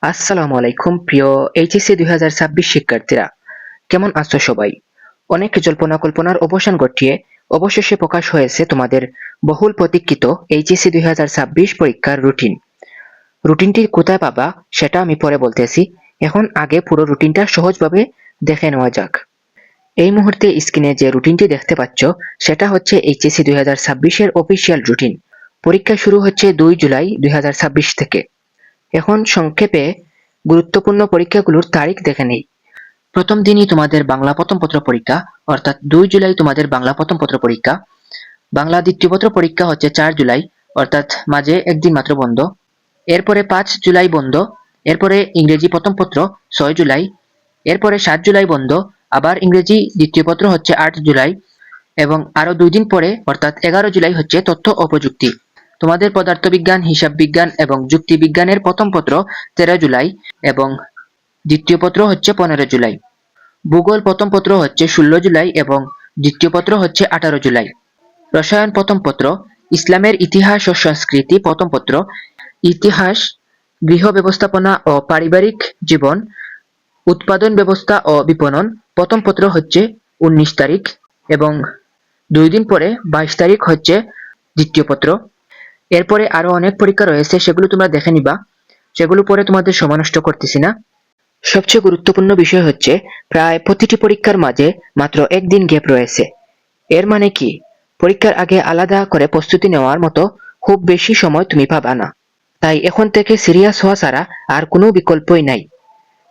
আসসালামু আলাইকুম প্রিয় এইচএসসি 2026 শিক্ষার্থীরা, কেমন আছো সবাই? অনেক জল্পনা কল্পনার অবসান ঘটিয়ে অবশেষে প্রকাশ হয়েছে তোমাদের বহুল প্রতীক্ষিত এইচএসসি 2026 পরীক্ষার রুটিনটি কোথায় পাবা সেটা আমি পরে বলতেছি। এখন আগে পুরো রুটিনটা সহজভাবে দেখে নেওয়া যাক। এই মুহূর্তে স্ক্রিনে যে রুটিনটি দেখতে পাচ্ছ সেটা হচ্ছে এইচএসসি 2026 এর অফিসিয়াল রুটিন। পরীক্ষা শুরু হচ্ছে 2 জুলাই 2026 থেকে। এখন সংক্ষেপে গুরুত্বপূর্ণ পরীক্ষাগুলোর তারিখ দেখে নেই। প্রথম দিনই তোমাদের বাংলা প্রথম পত্র পরীক্ষা, অর্থাৎ 2 জুলাই তোমাদের বাংলা প্রথম পত্র পরীক্ষা। বাংলা দ্বিতীয় পত্র পরীক্ষা হচ্ছে 4 জুলাই, অর্থাৎ মাঝে একদিন মাত্র বন্ধ। এরপরে 5 জুলাই বন্ধ। এরপরে ইংরেজি প্রথম পত্র 6 জুলাই। এরপরে 7 জুলাই বন্ধ। আবার ইংরেজি দ্বিতীয় পত্র হচ্ছে 8 জুলাই এবং আরো 2 দিন পরে অর্থাৎ 11 জুলাই হচ্ছে তথ্য ও প্রযুক্তি। তোমাদের পদার্থবিজ্ঞান, হিসাব বিজ্ঞান এবং যুক্তি বিজ্ঞানের প্রথম পত্র 13 জুলাই এবং দ্বিতীয় পত্র হচ্ছে 15 জুলাই। ভূগোল প্রথম পত্র হচ্ছে 16 জুলাই এবং দ্বিতীয় পত্র হচ্ছে 18 জুলাই। রসায়ন প্রথম পত্র, ইসলামের ইতিহাস ও সংস্কৃতি প্রথম পত্র, ইতিহাস, গৃহ ব্যবস্থাপনা ও পারিবারিক জীবন, উৎপাদন ব্যবস্থা ও বিপণন প্রথম পত্র হচ্ছে 19 তারিখ এবং 2 দিন পরে 22 তারিখ হচ্ছে দ্বিতীয় পত্র। এরপরে আরো অনেক পরীক্ষা রয়েছে, সেগুলো তোমরা দেখে নিবা। সেগুলো পরে তোমাদের সময় নষ্ট করতেছি না। সবচেয়ে গুরুত্বপূর্ণ বিষয় হচ্ছে প্রায় প্রতিটি পরীক্ষার মাঝে মাত্র একদিন গ্যাপ রয়েছে। এর মানে কি, পরীক্ষার আগে আলাদা করে প্রস্তুতি নেওয়ার মতো খুব বেশি সময় তুমি পাবা না। তাই এখন থেকে সিরিয়াস হওয়া ছাড়া আর কোনো বিকল্পই নাই।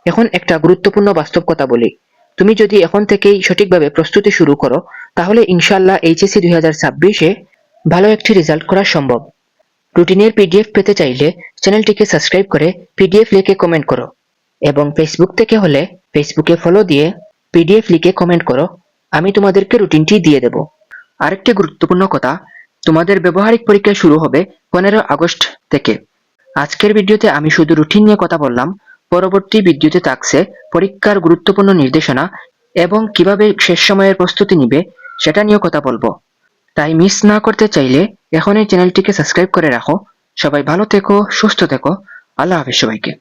এখন একটা গুরুত্বপূর্ণ বাস্তব কথা বলি, তুমি যদি এখন থেকেই সঠিকভাবে প্রস্তুতি শুরু করো তাহলে ইনশাল্লাহ এইচএসসি 2026-এ ভালো একটি রেজাল্ট করা সম্ভব। রুটিনের পিডিএফ পেতে চাইলে চ্যানেলটিকে সাবস্ক্রাইব করে পিডিএফ লিখে কমেন্ট করো এবং ফেসবুক থেকে হলে ফেসবুকে ফলো দিয়ে পিডিএফ লিখে কমেন্ট করো, আমি তোমাদেরকে রুটিনটি দিয়ে দেব। আরেকটি গুরুত্বপূর্ণ কথা, তোমাদের ব্যবহারিক পরীক্ষা শুরু হবে 15 আগস্ট থেকে। আজকের ভিডিওতে আমি শুধু রুটিন নিয়ে কথা বললাম, পরবর্তী ভিডিওতে থাকছে পরীক্ষার গুরুত্বপূর্ণ নির্দেশনা এবং কিভাবে শেষ সময়ের প্রস্তুতি নিবে সেটা নিয়েও কথা বলবো। তাই মিস না করতে চাইলে এখনই চ্যানেলটিকে সাবস্ক্রাইব করে রাখো। সবাই ভালো থেকো, সুস্থ থেকো। আল্লাহ হাফেজ সবাইকে।